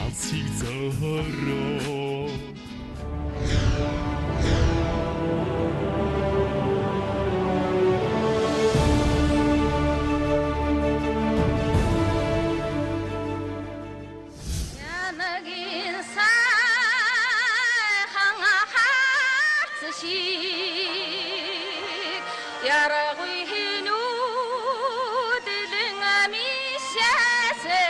Алсыг зөөрөө янагин сайхан хаарц шиг ярагуй хинүүдэлэн амишаасэ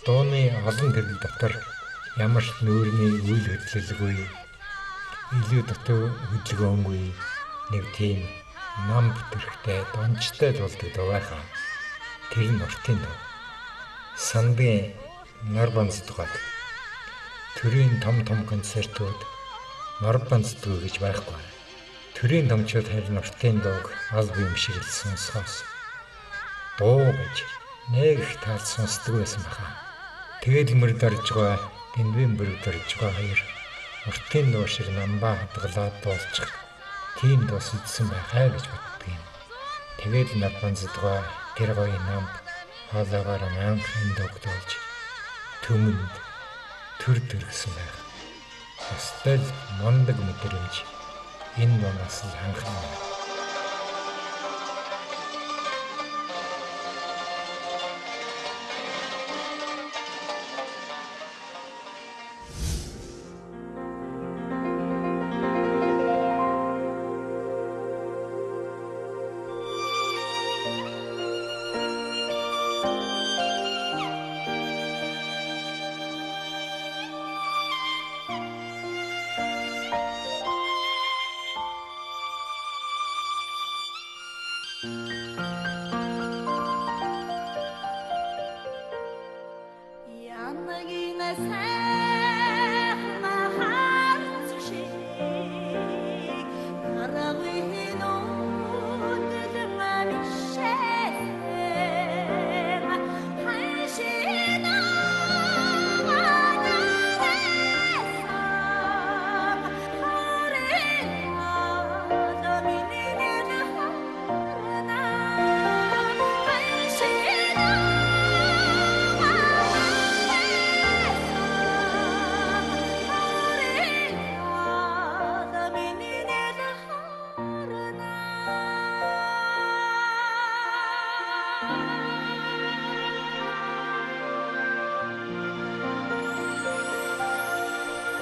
дууны олон төрөл дотор ямар ч нүүрний үйл хөдлөлгүй, илүү дутуу хөдөлгөөнгүй нэг тийм нам бүтэрхтэй дончтой дуулдаг дуу байхаа. Тэр нь уртын дуу. Сандын нор банцдгаад төрийн том концертууд нор банцдгүй гэж байхгүй. Төрийн томчууд харин уртын дууг албан юм шиг л сонсохоос дуу гэж нэг их таал сонсдог байсан баха. Тэгэл мөр дорж байгаа, гинвэн мөр дорж байгаа хоёр уртын дуу шиг намбаа хадгалаад дуулчих тийм дуу сонссон байхаа гэж боддог юм. Тэгэл над банцдгаа тэр гоё нам хоолоогоор анхан дуулж төмөнд төр төргсөн байх. Өстэй мондөг мэдрэмж энэ дуунаас л ханхан байна.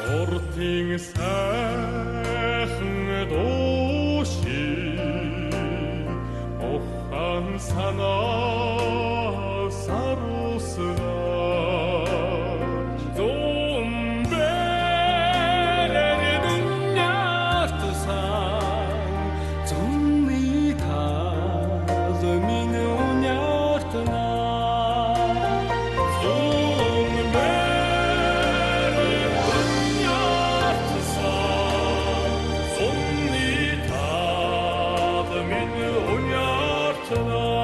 Уртын сайхан дууshi охан санаа сарусна Tonight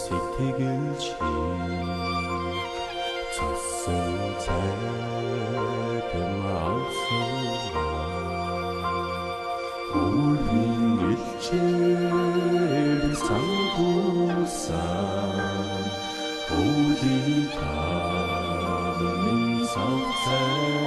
сэтгэл шиг цасан цайдан авсангаа өөрийн илчээр сангуусан өөрийн таамын савцаа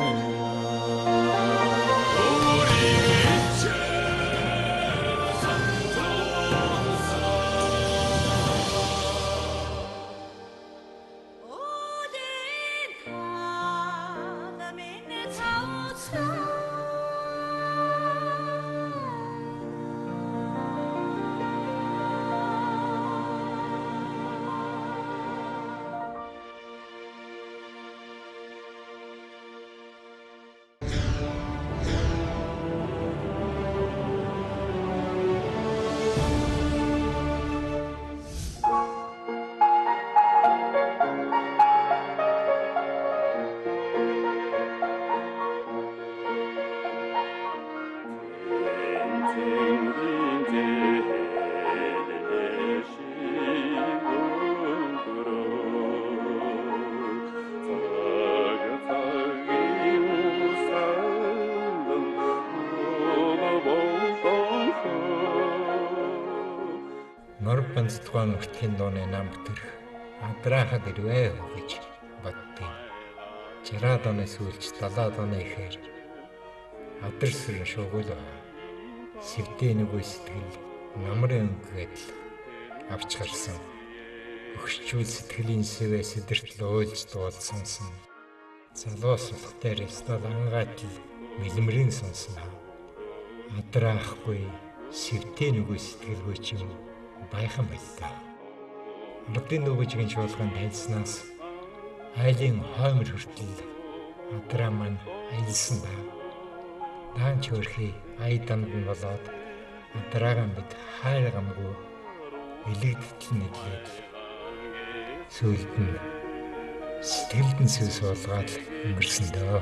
Норбан зэтгүүн өртгийн дууны нам бүтэрх Адрахад ирвэ гэж боддیں۔ 60-аад оны сүүлч 70-аад оны ихээр адарсэр шуугуул сэвдээ нүгөө сэтгэл намрын өнгөгээд авч гарсан. Өгшчүүл сэтгэлийн сэвэ сэдэртэл уйлж дуулсансан. Залуу сулх дээр стол ангайтл мэлмрийн сонсноо. Адраахгүй сэвдээ нүгөө сэтгэлгүй ч юм байхан байлаа. Ардын нүгжгийн чуулганд айлснаас айлын хоймор хүртэл адраа маань аялсан ба. Даанч хөрхий ай данд нь болоод адраагаа бид хайр гамгүй илэгдэл нэглээд сүүлд нь сэтгэлд нь сэв суулгаад өнгөрсөн дөө.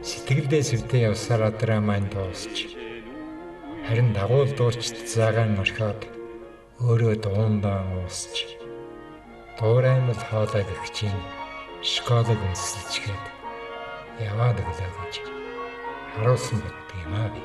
Сэтгэлдээ сэвдээ явсаар адраа маань дуусч харин дагуул дуучид заагаан орхиод өөрөө дуундаан уусч дуураймал хоолой гэгчийн школыг үнсэлчгээд яваад өглөө гэж харуулсан боддог юм аа би.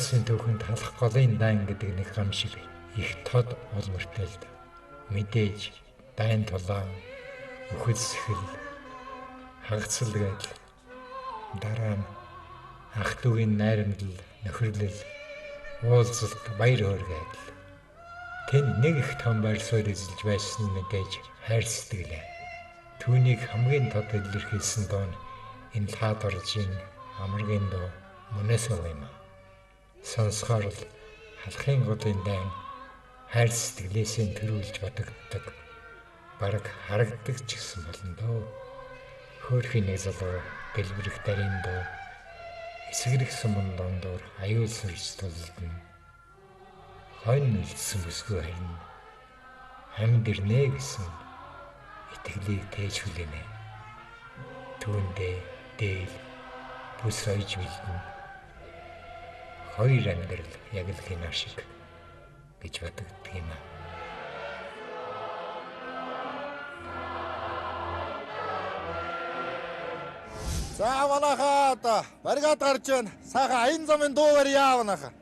улсын түүхэнд халах голын дан гэдэг нэг гам шиг их тод олмортой л да. Мэдээж дайн тулаан, өхөл сэхэл, хагацл гэдэл дараа нь ах дүүгийн найрамдал, нөхөрлөл, уулзалт, баяр хөөр гэдэл. Тэнд нэг их том байр суурь эзэлж байсан нь мэдээж хайр сэтгэлээ. Түүнийг хамгийн тод илэрхийлсэн дуу нь энэ лаад оржийн амаргийн дуу Мөнөөсөө юм. Сонсохоор л халахын голын дайн хайр сэтгэлээсээ төрүүлж бодогддог. Бараг харагддаг ч гэсэн болно дөө. Хөөрхийн нэг залуу дэлбэрэх дарийн дуу эсгэрэх сумын дондор аюул сүрж тулдна. Хойно үлдсэн бүсгүй харин амьд ирнэ гэсэн итгэлийг тээжүүлэнэ. Түүндээ дээл бүс ойж бэлдэн. Хоёр амьдрал яг л кино шиг гэж бодогддог юм аа. За манайхаа одоо баригад гарч байна. Сайхан аян замын дуу барьяа манайхаа.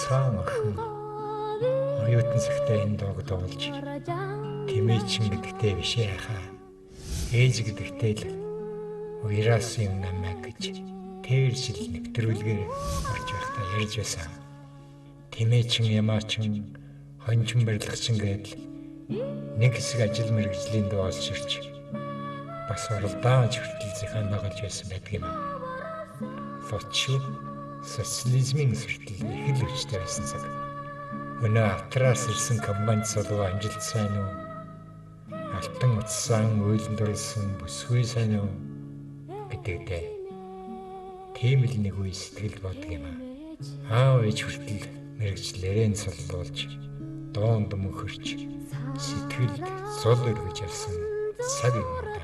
цаан охин оюутан цагтаа энэ дууг дуулж тэмээчин гэдэгтэй бишээ хаа. Ээж гэдэгтэй л уяраас юм намайг гэж тэржил нэвтрүүлгээр орж байхдаа ярьж байсан. Тэмээчин ямаачин хончин барилгачин гэдэл нэг хэсэг ажил мэргэжлийн дуу олж ирж бас оролдоож хүртэл зохион байгуулж байсан байдаг юм. Фочо социализмын суртал их л өвчтэй байсан цаг. Өнөө автраас ирсэн комбайн солоо амжилт сайн уу? Алтан утсан уйланд орлсон бүсгүй сайн уу? Гэдэгтэй. Тийм л нэг үе сэтгэл боддог юм. Аав ээж хүртэл мэрэгчлэрэн соллуулж доонд мөнхөрч сэтгэлд зол өргөж явсан цаг юм да.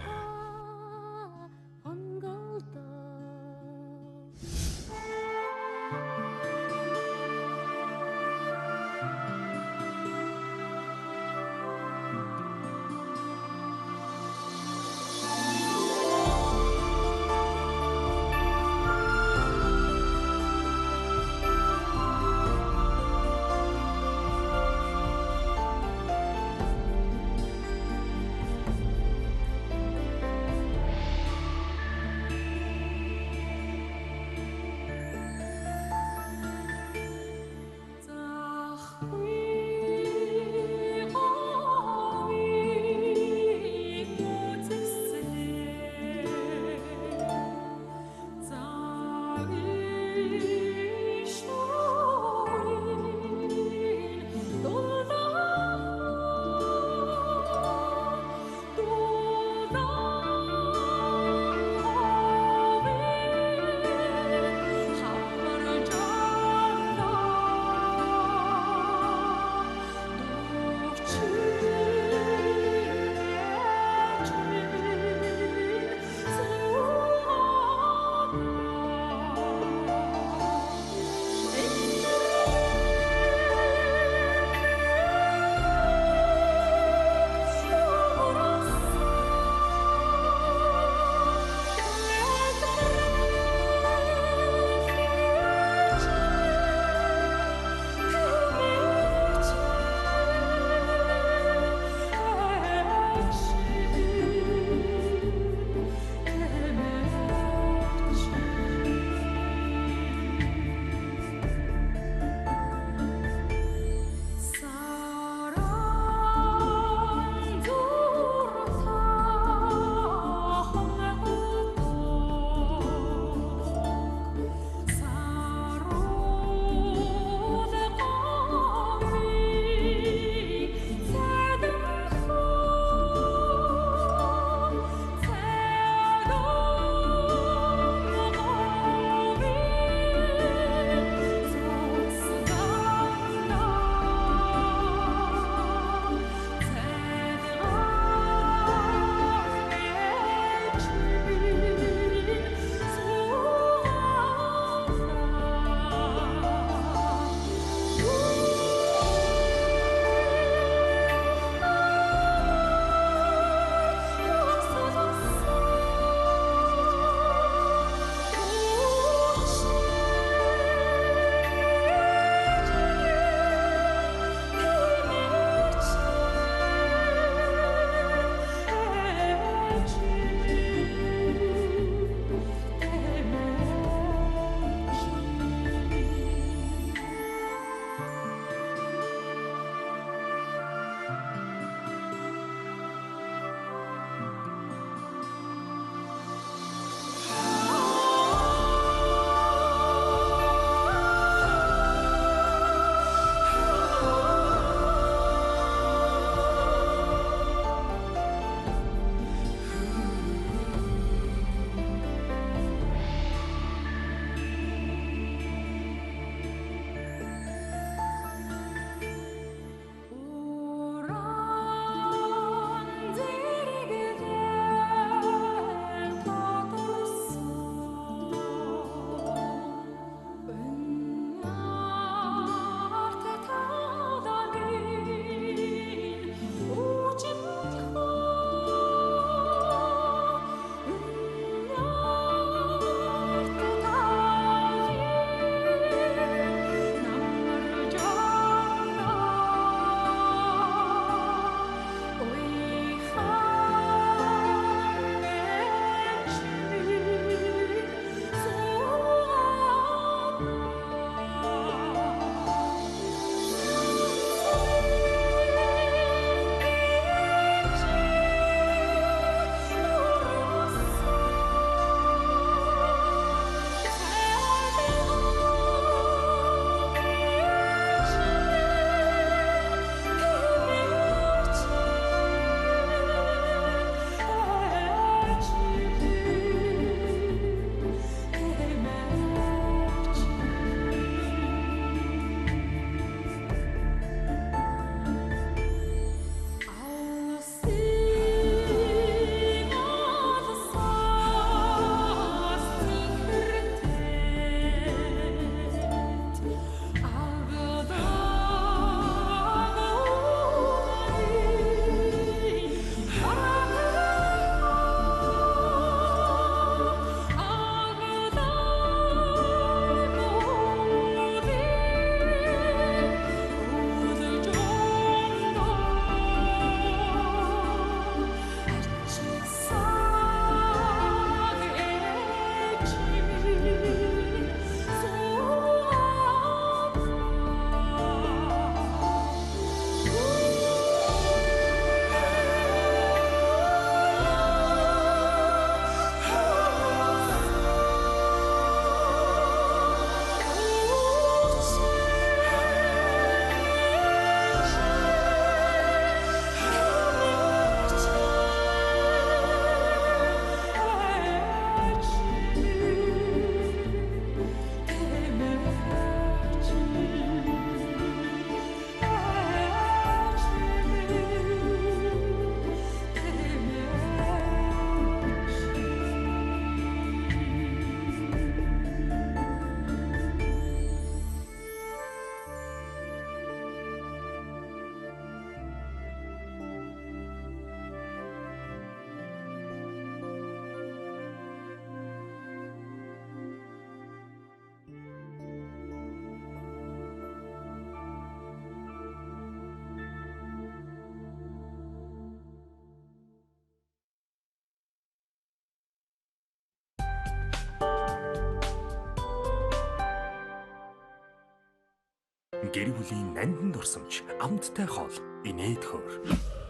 Гэр бүлийн нандин дурсамж, амттай хоол, инээд хөр.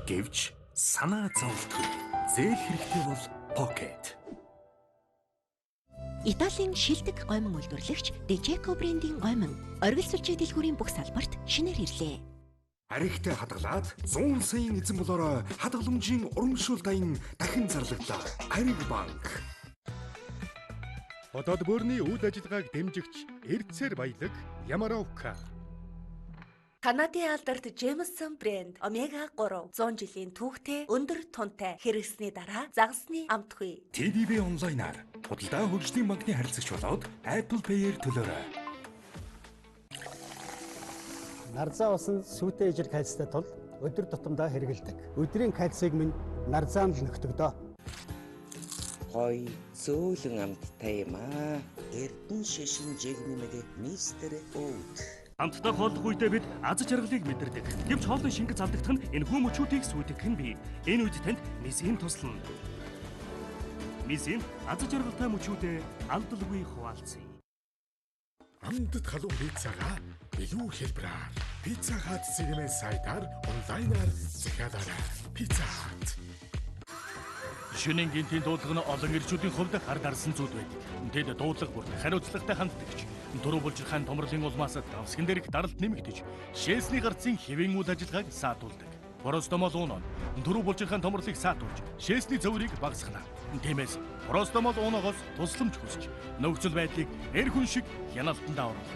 Гэвч санаа зовлтгүй. Зээл хэрэгтэй бол Pocket. Италийн шилдэг гомон үйлдвэрлэгч Dejeco брендийн гомон оргил сүлжээ дэлгүүрийн бүх салбарт шинээр ирлээ. Аригтай хадгалаад 100 саяын эзэн болороо хадгаламжийн урамшуул дайн дахин зарлагдлаа. Ариг банк. Хотод бүрний үйл ажиллагааг дэмжигч Эрдсээр баялаг Ямаровка. Канадын алдарт Jameson брэнд Омега 3 100 жилийн түүхтэй өндөр тунтай хэрэгсний дараа загасны амтгүй. TDB онлайнаар худалдаа хөгжлийн банкны харилцагч болоод Apple Pay-ээр төлөөрэй. Нарзаа усан сүйтэй ижил кальцтай тул өдөр тутамдаа хэрэгэлдэг. Өдрийн кальцийг минь нарзаанд нөхтөгдөө. Гой зөөлөн амттай юм аа. Эрдэн шишин жигнэмэг мистер Оут. Амттай хооллох үедээ бид аз жаргалыг мэдэрдэг. Гэвч хоолны шингэж алдагдах нь энэ хүм мөчүүдийг сүйтгэх нь бий. Энэ үед танд мисин туслана. Мисин аз жаргалтай мөчүүдэд алдалгүй хуваалцъя. Амтд халуун пиццагаа илүү хэлбэрээр Pizza Hut сегмент сайтаар онлайнаар захиалаарай. Pizza Hut. Шинийн гинтийн дуудлага нь олон ирчүүдийн хувьд хар дарсан зүйл байдаг. Тэд дуудлага бүр хариуцлагатай ханддагч. Дөрөв булчирхайн томрлын улмаас давсган дээрх даралт нэмэгдэж, шээсний гарцын хэвийн үйл ажиллагааг саатуулдаг. Простомол уноо дөрөв булчирхайн томрлыг саатуулж, шээсний зөврийг багасгана. Тиймээс простомол уноогоос тусламж хүсч, нөхцөл байдлыг эр хүн шиг хяналтанд оруулах.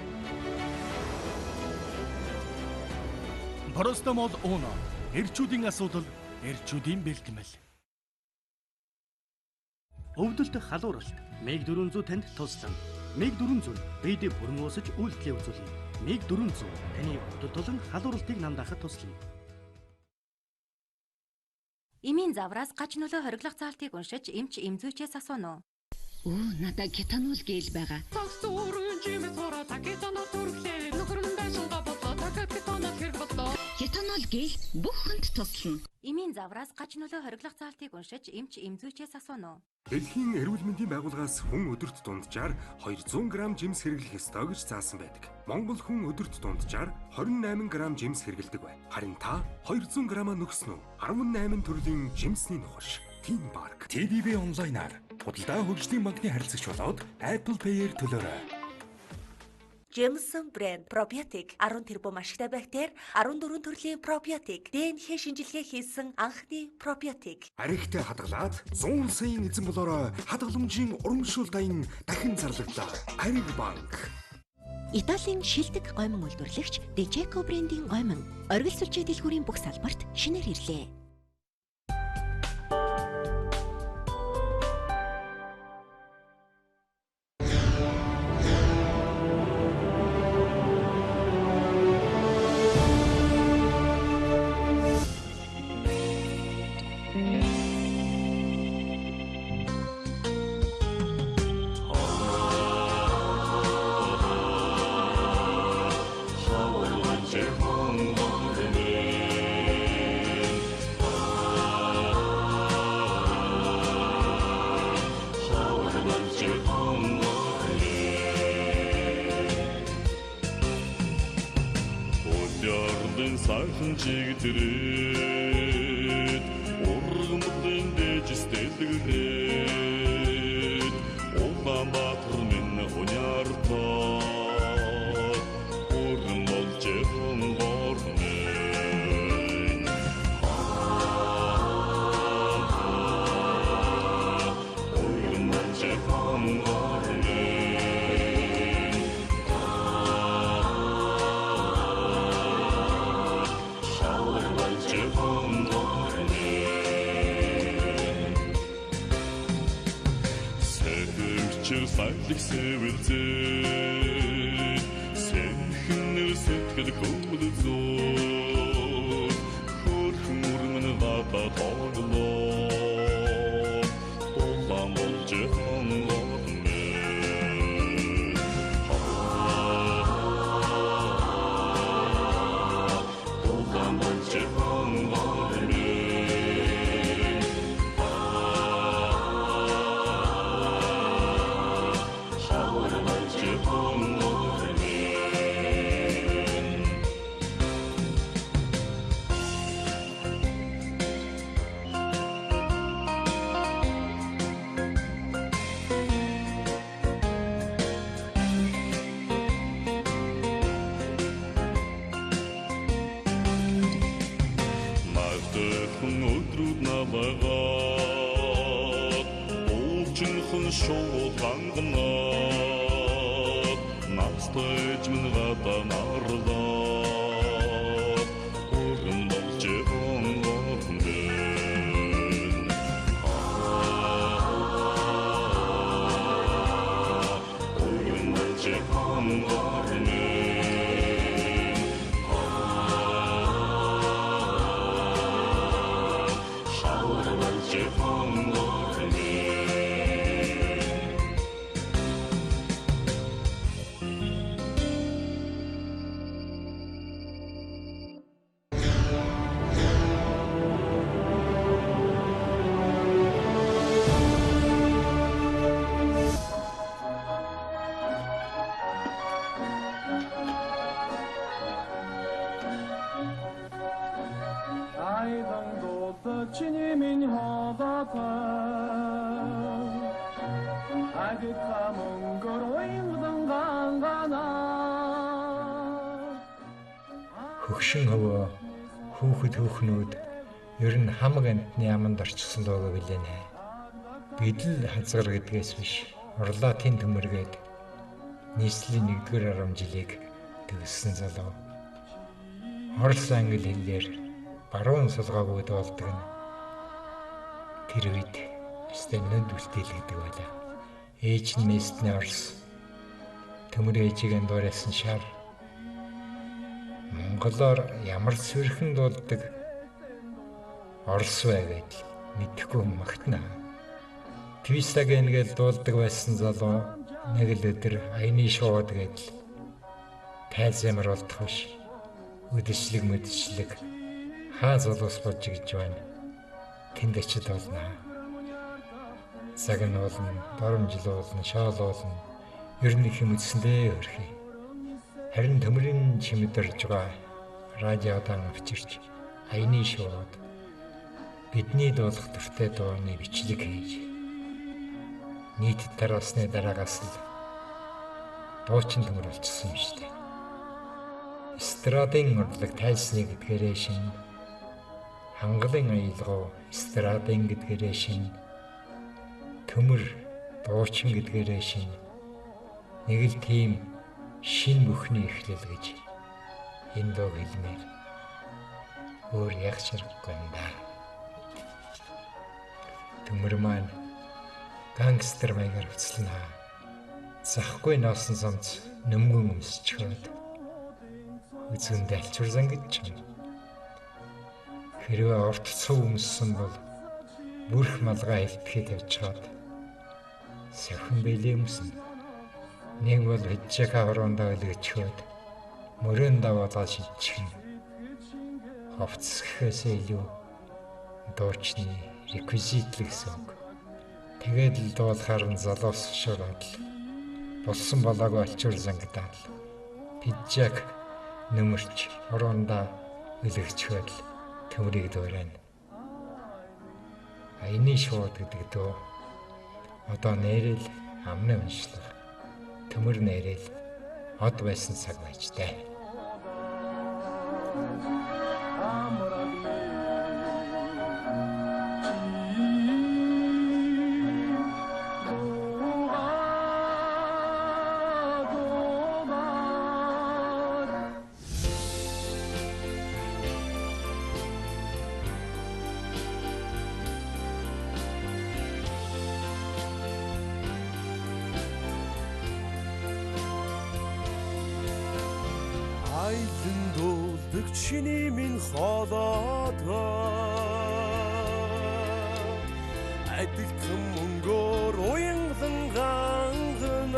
Простомол уноо эрчүүдийн асуудал, эрчүүдийн бэлтгэл. Өвдөлт халууралт МЕГ-400 танд туслана. МЕГ-400 бид бүрэн уусаж үйлдэлээ үзүүлнэ. МЕГ-400 таны өвдөлт болон халууралтыг намдаахад туслана. Эмийн завраас гач нөлөө хориглох заалтыг уншиж эмч эмзүүчээс асууно. Надад кетанол гээл байгаа. Кетанол гээл бүх хүнд туслана. Эмийн завраас гач нөлөө хориглох заалтыг уншиж эмч эмзүүчээс асууно. Дэлхийн эрүүл мэндийн байгууллагаас хүн өдөрт дунджаар 200 г жимс хэрэглэх ёстой гэж заасан байдаг. Монгол хүн өдөрт дунджаар 28 г жимс хэрэглэдэг бай. Харин та 200 г нөхсөн үү? 18 төрлийн жимсний нухаш. Team Park. TDB онлайнаар худалдаа хөгжлийн банкны харилцагч болоод Apple Pay-ээр төлөөрэй. Jameson брэнд пробиотик 10 тэрбум ашигтай бактери, 14 төрлийн пробиотик, ДНХ шинжилгээ хийсэн анхны пробиотик. Аригтай хадгалаад 100 саяын эзэн болороо хадгаламжийн урамшуул дайн дахин зарлагдлаа. Ариг банк. Италийн шилдэг гомон үйлдвэрлэгч Dejeco брендийн гомон оргил сүлжээ дэлгүүрийн бүх салбарт шинээр ирлээ. сайхан чигдрээд ургамлын дэжс дэлгэрээд Улаанбаатар минь хуняартаа ургам болж хонгорны ургам болж хонгорны Сайдик сэвэлзээ Сэхнэр сэтгэл хөвлөзөө Хөрхөн урмын вата тоглоо Улаан болж хонгорны Улаан болж хонгорны бурхан шууд хангана настайж минь гадаа нарлаа бүгэн болж онгорны бүгэн болж онгорны Хөгшин хөвөө хүүхэд хүүхнүүд ер нь хамаг амтны аманд орчихсон дуугаа билээ. Бид л хазгар гэдгээс биш урлаатын төмөргээд нийслэлийн 1-р 10 жилийг төгссөн залуу. Орос англи хэлээр баруун сулгаагүй болдог нь тэр үед стэнэнд үлдээлэгдэг байлаа. Ээж нь местний орос төмөр ээжигээ дуурайсан шар Монголоор ямар сэрхэн дуулдаг орос бай гэдэл мэдэхгүй магтана. Твистаген гэж дуулдаг байсан залуу нэг л өдөр аяны шууд гэдэл тайлзамар болдох биш. Үдшилэг мэдшлэг хаа золоос болж гэж байна. Тэнд очиж болно. Цаг нь болно, доромжил болно, шоол болно. Ер нь их юм үзсэндээ өрхий. Харин төмрийн чимэдэрж байгаа радиодан авчирч аяны шууд бидний дуулах төртэй дууны бичлэг хийж нийтэд тараасны дараагаас л дуучин төмөр болчихсон юм шүү дээ. Эстрадын урлаг тайлсны гэдгээрээ шин хангалын аялгау эстрадын гэдгээрээ шин төмөр дуучин гэдгээрээ шин нэг л тийм шин бүхний эхлэл гэж энэ дуу хэлмээр өөр яг ширхэггүй юм да. Төмөр маань гангстер маягаар уцлана. Захгүй ноосон цамц нөмгөн өмсчхөөд үзэнд алчурсан гэж байна. Хэрвээ орт цуу өмссөн бол бүрх малгай хэлтгэхэд явчихад сахин бэлээ өмсөн. Нэг бол хэжээка хорондоо өлгөчхөөд мөрөн даваалаа шидчихнэ. Ховцсгэхээсээ илүү дуучны реквизит л гэсэн үг. Тэгээд л дуулахаар нь залуус шураад л болсон болоогүй алчуур зангидаад л пижак нөмөрч хорондоо өлгөчхөөд л төмрийг дуурайна. Аяны шууд гэдэг дөө одоо нэрэл амны уншлага төмөр нэрэл од байсан цаг байж таа. Айлын дуулдаг чиний минь хоолоотгоо адилхан мөнгөөр уянгалан ганганаад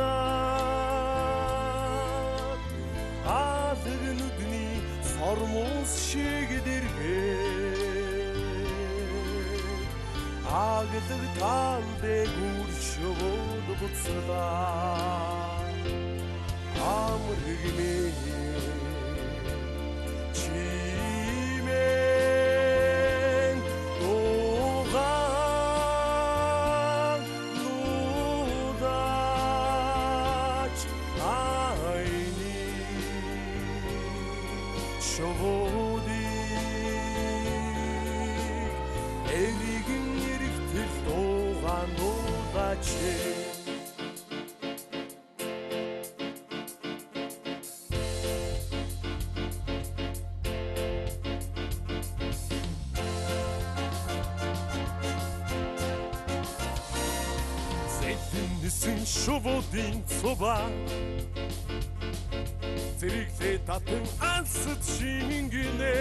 аалаг нүдний сормус шиг дэргээ аглаг талбэг үршөөд буцлаа амргмээ Зэдэнэсэн шувуудын цуба Зэрэглээ татан ансад шингэнэ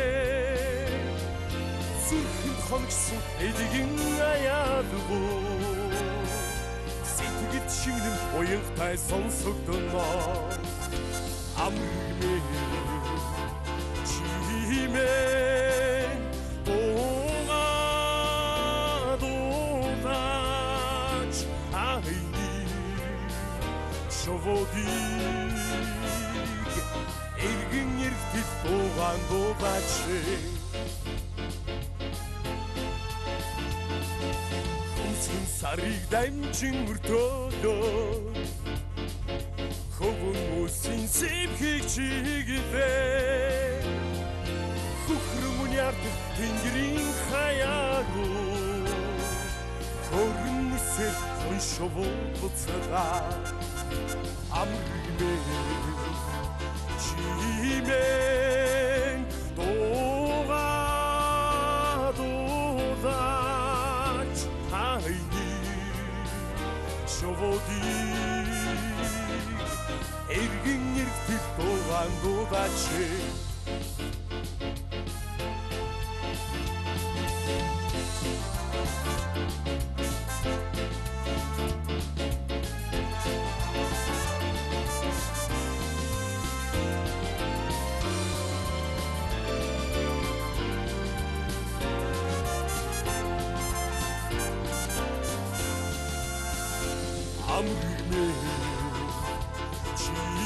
Зүрхэнд хоногсон эдгэн аяалгуу Сэтгэд шингэн уянгатай сонсогдоно Амрын чимээ дуугач айни шоводиг эргэн эргэж дуугаан дуугач Сарыг дамжин мөртөөлөө Хөвөн үсийн сэвхийг чигэлээ Хөхрөмөн ярдах тэнгэрийн хаяагуу Хөрөн үсэл хүн шовоо буцагаа Амргмээ чимэн дуугач хайни шоводиг эргэн эргэж дуугаан дуугач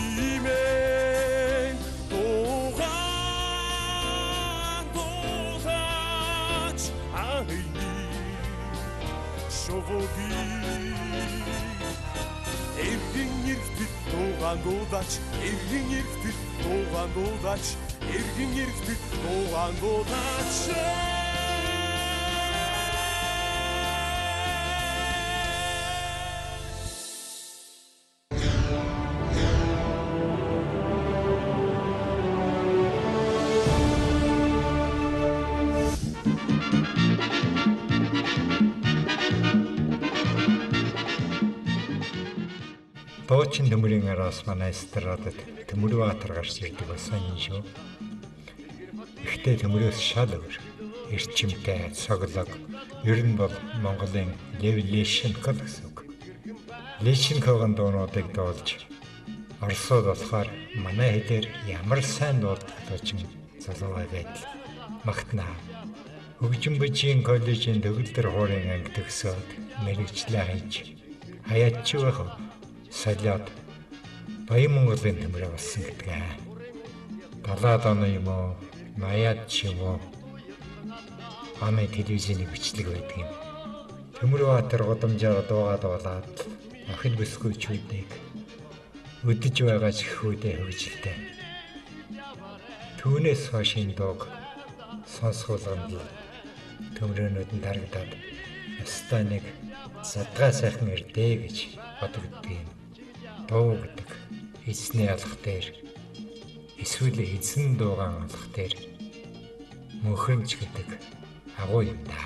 чимэн дуугач айни шоводиг эргэн эргэж дуугаан дуугач эргэн эргэж дуугаан дуугач эргэн эргэж дуугаан дуугач Дуучин төмөрийн араас манай эстрадад Төмөрбаатар гарч ирдэг болсон юм шүү. Ихтэй төмөрөөс шал өөр, эрчимтэй, цоглог, ер нь бол Монголын Лев Лещенко гэсэн үг. Лещенкогийн дуунуудыг дуулж, орсууд болохоор манай хэлээр ямар сайн дуулдаг дуучин залуу байдал магтнаа. Хөгжим бужийн коллежийн төгөлдөр хуурын анги төгсөөд мэргэжлээ хайж, хаяач байх солиод Баян Монголын төмөр болсон гэдэг. 70-аад оны юм уу, 80-аад ч юм уу аны телевизийн бичлэг байдаг юм. Төмөрбаатар гудамжаар дуугаад болоод охин бүсгүйчүүдийг өдөж байгаа ч хөөдөө хөгжилтэй. Түүнээс хойш энэ дууг сонсгуулганд төмрөөнүүд нь тарагдаад ёстой нэг задгаа сайхан ирдээ гэж бодогддог юм. Дуу гэдэг эзний алах дээр эсвэл эзэн дуугаан алах дээр мөнхөрмж гэдэг агуу юм да.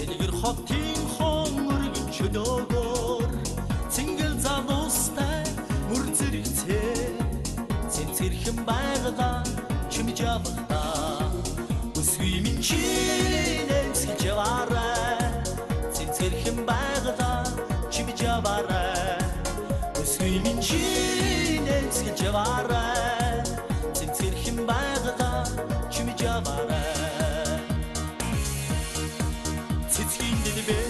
Цэлгэр хотын хонгорг чөлөөгөр цэнгэл залуустай мөр зэрэгцээ цэнцэрхэн байгалаа чимж явахтаа өсвий минь чинээс гэж яваарай цэнцэрхэн байгалаа чимж яваарай өсвий минь чинээс гэж яваарай цэнцэрхэн байгалаа чимж яваарай Цэцгийн дэлбэ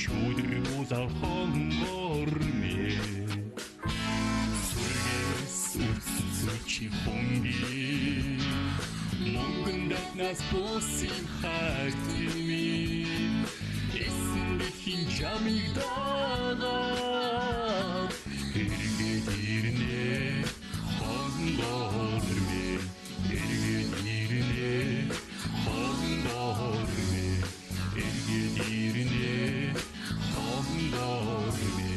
шүдгүүл хонгорны сүргээс үсчи хонги монгондат нас босын хатими эсэндхийн жамиг дагаа эргээд ирнэ хонгорны эргээд ирнэ хонгорны эргээд ирнэ хонгорны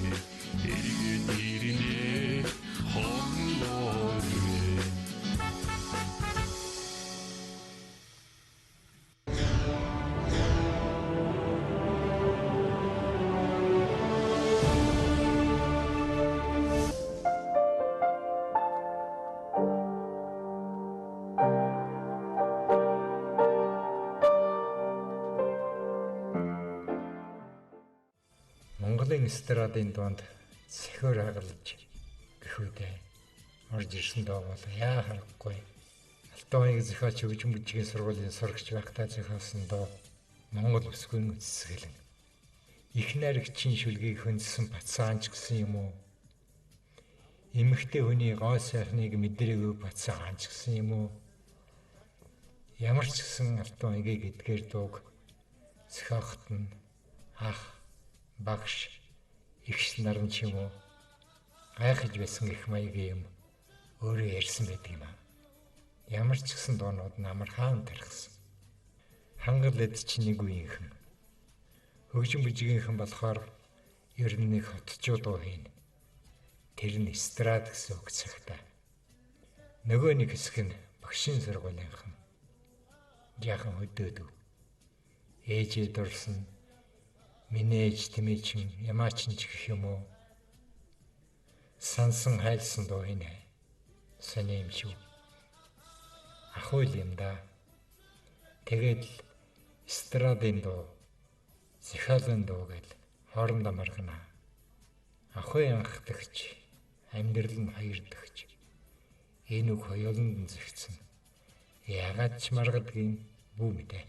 эргээд ирнэ хонгорны. Монголын эстрадын дунд сэхөр хагалж гэхүүдээ орж ирсэн доо бол яа харахгүй. Алтан аяг зохиолч хөгжим бүжгийн сургуулийн сурагч байхдаа зохиосон доо Монгол бүсгүйн үсгэлэн. Их найрагчийн шүлгийг хөндөсөн Бацаанч гэсэн юм уу? Эмэгтэй хүний гоо сайхныг мэдрээгүй Бацаанч гэсэн юм уу? Ямар ч гэсэн алтан аягийг эдгээр дууг зохиохот нь ах багш ихш нар нь ч юм уу гайхаж байсан их маягийн юм өөрөө ярьсан байдаг юм аа. Ямар ч гэсэн доонууд намар хаан тархсан. Хангал эд чинь нэг үеийнхэн. Хөгжим бүжгийнхэн болохоор ер нь нэг хотчуу дуу хийн. Тэр нь эстрад гэсэн үг цагтаа. Нөгөө нэг хэсэг нь багшийн сургуулийнхан. Яахан хөдөөдөв. Ээжээ дурсан миний ээж тэмээчин ямаачин ч гэх юм уу. Сансан хайлсан дуу хийнэ. Сони юм шүү. Ахуй юм да. Тэгээд эстрадын дуу, зохиолын дуу гэл хоорондоо маргана. Ахуй анхдагч, амьдрал нь хоёрдагч. Энэ үг хоёуланд нь зэгцэн. Ягаад ч маргадгийн бүү мэдээ.